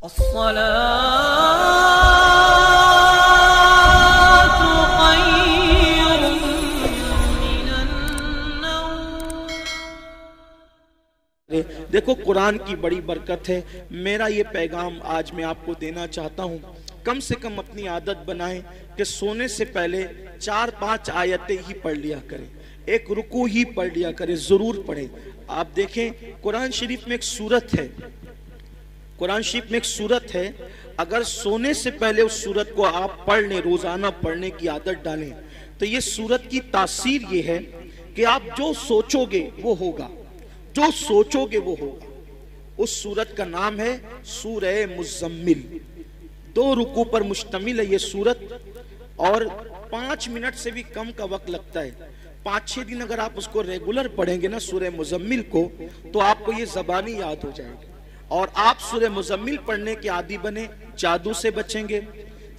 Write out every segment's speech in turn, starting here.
देखो, कुरान की बड़ी बरकत है। मेरा ये पैगाम आज मैं आपको देना चाहता हूँ, कम से कम अपनी आदत बनाएं कि सोने से पहले 4-5 आयतें ही पढ़ लिया करें, एक रुकू ही पढ़ लिया करें, जरूर पढ़ें। आप देखें, कुरान शरीफ में एक सूरत है, कुरान शरीफ में एक सूरत है, अगर सोने से पहले उस सूरत को आप पढ़ लें, रोजाना पढ़ने की आदत डालें, तो ये सूरत की तासीर ये है कि आप जो सोचोगे वो होगा, जो सोचोगे वो होगा। उस सूरत का नाम है सूरह मुज़म्मिल। 2 रुकू पर मुश्तमिल है ये सूरत, और 5 मिनट से भी कम का वक्त लगता है। 5-6 दिन अगर आप उसको रेगुलर पढ़ेंगे ना सूरह मुज़म्मिल को, तो आपको ये ज़बानी याद हो जाएगी और आप सूरह मुज़म्मिल पढ़ने के आदी बने। जादू से बचेंगे,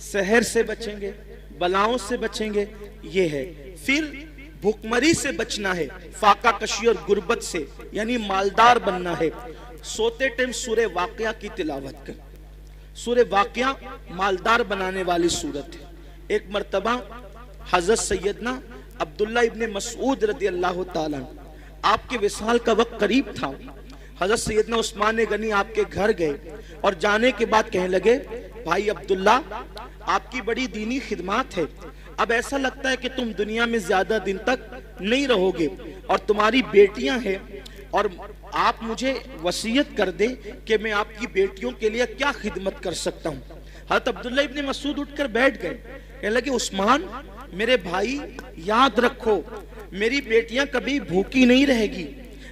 सहर से बचेंगे, बलाओं से बचेंगे, ये है। फिर भूखमरी से बचना है, फाका कशी और गुर्बत से, यानी मालदार बनना है। सोते टाइम सूरह वाक़िया की तिलावत कर। सूरह वाक़िया मालदार बनाने वाली सूरत है। एक मर्तबा हजरत सैयदना अब्दुल्ला इब्ने मसऊद रज़ी अल्लाह ताला, आपके विसाल का वक्त करीब था। हजरत सैयदना उस्मान गनी आपके घर गए और जाने के बाद कहने लगे, भाई अब्दुल्ला, आपकी बड़ी दीनी खिदमत है, अब ऐसा लगता है कि तुम दुनिया में ज्यादा दिन तक नहीं रहोगे और तुम्हारी बेटियां हैं, और आप मुझे वसीयत कर दे कि मैं आपकी बेटियों के लिए क्या खिदमत कर सकता हूँ। हज़रत अब्दुल्ला इब्ने मसूद उठकर बैठ गए, कहने लगे, उस्मान मेरे भाई, याद रखो, मेरी बेटियां कभी भूखी नहीं रहेगी,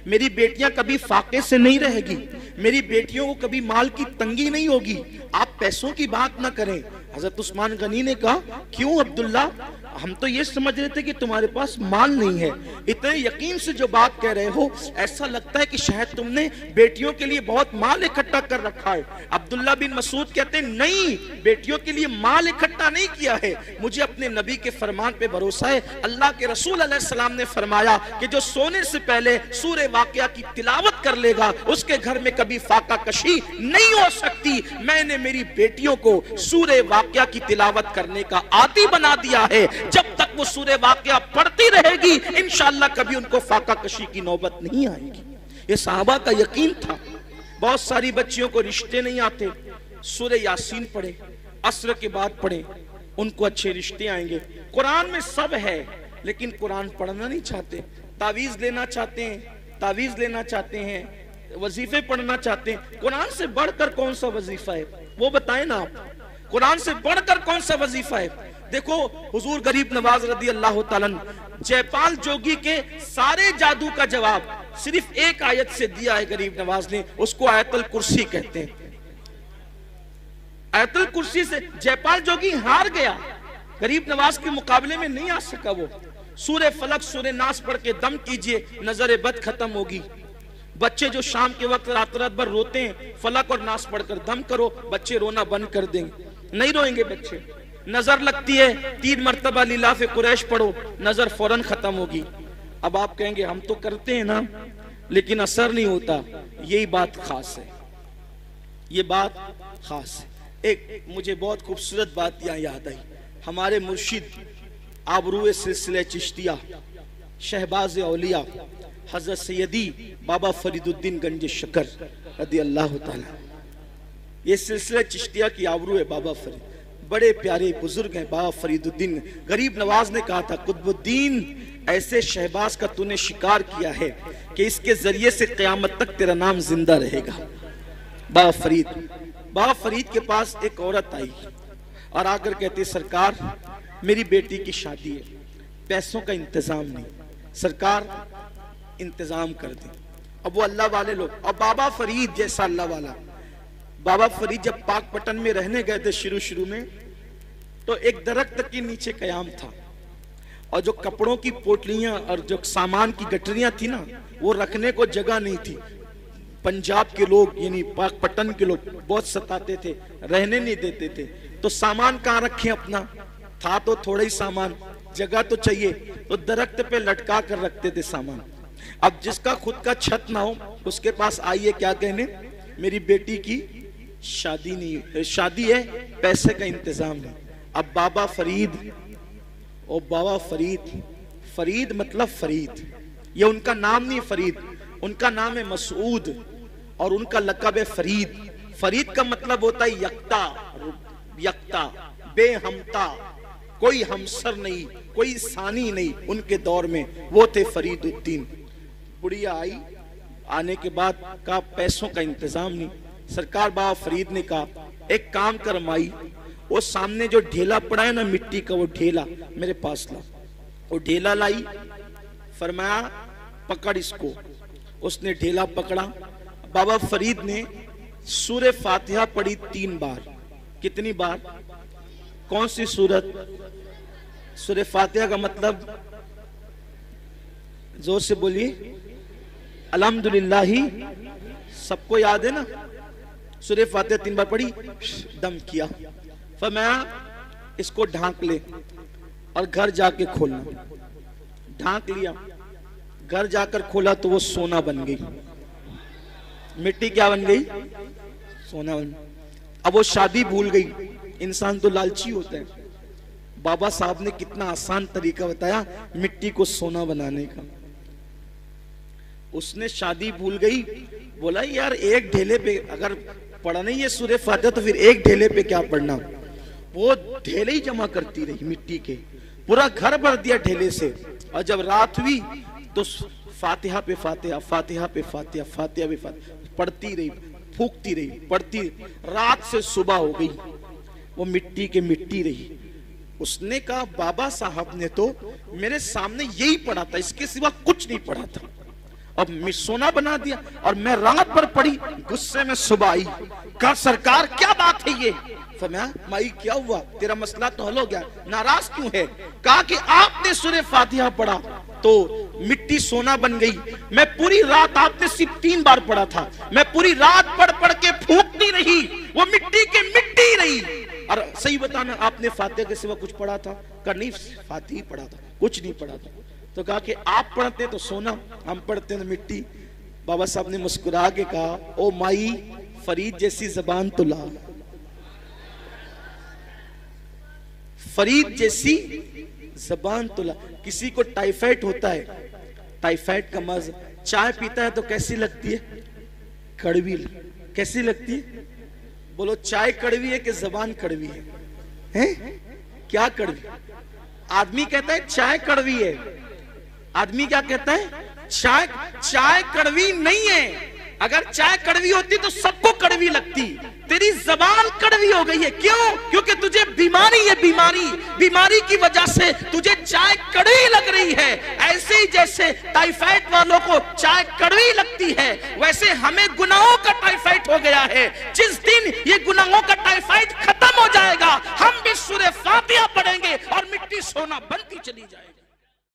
मेरी बेटियां कभी फाके से नहीं रहेगी, मेरी बेटियों को कभी माल की तंगी नहीं होगी, आप पैसों की बात ना करें। हजरत उस्मान गनी ने कहा, क्यों अब्दुल्ला, हम तो ये समझ रहे थे कि तुम्हारे पास माल नहीं है, इतने यकीन से जो बात कह रहे हो, ऐसा लगता है कि शायद तुमने बेटियों के लिए बहुत माल इकट्ठा कर रखा है। अब्दुल्ला बिन मसूद कहते हैं, नहीं, बेटियों के लिए माल इकट्ठा नहीं किया है, मुझे अपने नबी के फरमान पे भरोसा है। अल्लाह के रसूल अलैहिस्सलाम ने फरमाया कि जो सोने से पहले सूरह वाक़िया की तिलावत कर लेगा, उसके घर में कभी फाका कशी नहीं हो सकती। मैंने मेरी बेटियों को सूरह वाक़िया की तिलावत करने का आदी बना दिया है। जब तक वो सूरह वाक़िया पढ़ती रहेगी, इंशाअल्लाह कभी उनको फाका कशी की नौबत नहीं आएगी। ये सहाबा का यकीन था। बहुत सारी बच्चियों को रिश्ते नहीं आते, सूरह यासीन पढ़े, असर के बाद पढ़े, उनको अच्छे रिश्ते आएंगे। कुरान में सब है, लेकिन कुरान पढ़ना नहीं चाहते, तावीज लेना चाहते हैं, तावीज लेना चाहते हैं, वजीफे पढ़ना चाहते हैं। कुरान से बढ़कर कौन सा वजीफा है, वो बताएं ना आप। कुरान से बढ़कर कौन सा वजीफा है? देखो, हुजूर गरीब नवाज रज़ी अल्लाह ताला जयपाल जोगी के सारे जादू का जवाब सिर्फ एक आयत से दिया है गरीब नवाज ने, उसको आयतुल कुर्सी कहते हैं। आयतुल कुर्सी से जयपाल जोगी हार गया, गरीब नवाज के मुकाबले में नहीं आ सका। वो सूरह फलक, सूरह नास पढ़ के दम कीजिए, नजर बद खत्म होगी। बच्चे जो शाम के वक्त रात रात भर रोते हैं, फलक और नास पढ़कर दम करो, बच्चे रोना बंद कर देंगे, नहीं रोएंगे बच्चे। नजर लगती है, 3 मरतबा लिलाफ़े कुरैश पढ़ो, नजर फौरन खत्म होगी। अब आप कहेंगे, हम तो करते हैं ना, लेकिन असर नहीं होता। यही बात खास है, ये बात खास है। एक मुझे बहुत खूबसूरत बात यहाँ याद आई। हमारे मुर्शिद आबरूए सिलसिले चिश्तिया, शहबाज औलिया, हजरत सैयदी बाबा फरीदुद्दीन गंज शकर रज़ी अल्लाह ताला, ये सिलसिले चिश्तिया की आबरू है। बाबा फरीद बड़े प्यारे बुजुर्ग हैं, बाबा फरीदुद्दीन। गरीब नवाज ने कहा था, कुतुबुद्दीन, ऐसे शहबाज का तूने शिकार किया है कि इसके जरिए से क़यामत तक तेरा नाम जिंदा रहेगा। बाबा फरीद के पास एक औरत आई और आकर कहती, सरकार, मेरी बेटी की शादी है, पैसों का इंतजाम नहीं, सरकार इंतजाम कर दे। अब वो अल्लाह वाले लोग, और बाबा फरीद जैसा अल्लाह वाला, बाबा फरीद जब पाकपटन में रहने गए थे शुरू में, तो एक दरख्त के नीचे कयाम था, और जो कपड़ों की पोटलियां और जो सामान की गठरियां थी ना, वो रखने को जगह नहीं थी। पंजाब के लोग यानी पाकपटन के लोग बहुत सताते थे, रहने नहीं देते थे। तो सामान कहाँ रखें अपना, था तो थोड़ा ही सामान, जगह तो चाहिए, तो दरख्त पे लटका कर रखते थे सामान। अब जिसका खुद का छत ना हो, उसके पास आइए क्या कहने, मेरी बेटी की शादी नहीं, शादी है, पैसे का इंतजाम है। अब बाबा फरीद, और बाबा फरीद, फरीद मतलब फरीद, ये उनका नाम नहीं फरीद, उनका नाम है मसूद और उनका लक़ब है फरीद। फरीद का मतलब होता है यक्ता, यक्ता, बेहमता, कोई हमसर नहीं, कोई सानी नहीं। उनके दौर में वो थे फरीदुद्दीन। बुढ़िया आई, आने के बाद कहा पैसों का इंतजाम नहीं। सरकार बाबा फरीद ने कहा एक काम कर माई, वो सामने जो ढेला पड़ा है ना मिट्टी का, वो ढेला मेरे पास ला। वो ढेला लाई, फरमाया पकड़ इसको। उसने ढेला पकड़ा। बाबा फरीद ने सूरह फातिहा पढ़ी 3 बार। कितनी बार? कौन सी सूरत? सूरह फातिहा का मतलब जोर से बोलिए, अल्हम्दुलिल्लाही। सबको याद है ना? सूरह फातिहा 3 बार पढ़ी, दम किया, फरमाया इसको ढांक ले और घर जाके खोलना। ढांक लिया, घर जाकर खोला तो वो सोना बन गई। मिट्टी क्या बन गई? सोना बन। अब वो शादी भूल गई। इंसान तो लालची होता है। बाबा साहब ने कितना आसान तरीका बताया मिट्टी को सोना बनाने का। उसने शादी भूल गई, बोला यार एक ढेले पे अगर पढ़ा नहीं है सूरह फातिहा तो फिर एक ढेले पे क्या पढ़ना। वो ढेले ही जमा करती रही मिट्टी के, पूरा घर भर दिया ढेले से। और जब रात हुई तो फातिहा पे फातिहा, फातिहा पे फातिहा, फातिहा पे फातिहा पढ़ती रही, फूकती रही, पढ़ती। रात से सुबह हो गई, वो मिट्टी के मिट्टी रही। उसने कहा बाबा साहब ने तो मेरे सामने यही पढ़ा था, इसके सिवा कुछ नहीं पढ़ा था। अब सोना बना दिया और मैं रात भर पढ़ी। गुस्से में सुबह आई, कहा सरकार क्या बात है ये? फरमाया माई क्या हुआ, तेरा मसला तो हल हो गया, नाराज क्यों है? कहा कि आपने सूरह फातिहा पढ़ा तो मिट्टी सोना बन गई। मैं पूरी रात, आपने सिर्फ 3 बार पढ़ा था, मैं पूरी रात पढ़ पढ़ के फूकती रही, वो मिट्टी के मिट्टी रही। और सही बताना आपने फातिहा के सिवा कुछ पढ़ा था? कहा नहीं फातिहा ही पढ़ा था, कुछ नहीं पढ़ा था। तो कहा कि आप पढ़ते तो सोना, हम पढ़ते तो मिट्टी। बाबा साहब ने मुस्कुरा के कहा ओ माई फरीद जैसी जबान तो ला, फरीद जैसी जबान तो ला। किसी को टाइफाइड होता है, टाइफाइड का मर्ज, चाय पीता है तो कैसी लगती है? कड़वी। कैसी लगती है? बोलो चाय कड़वी है कि जबान कड़वी है? हैं? क्या कड़वी? आदमी कहता है चाय कड़वी है, आदमी क्या कहता है? चाय कड़वी नहीं है। अगर चाय कड़वी होती तो सबको कड़वी लगती। तेरी जबान कड़वी हो गई है, क्यों? क्योंकि तुझे बीमारी है, बीमारी की वजह से तुझे चाय कड़वी लग रही है। ऐसे ही जैसे टाइफाइड वालों को चाय कड़वी लगती है, वैसे हमें गुनाहों का टाइफाइड हो गया है। जिस दिन ये गुनाहों का टाइफाइड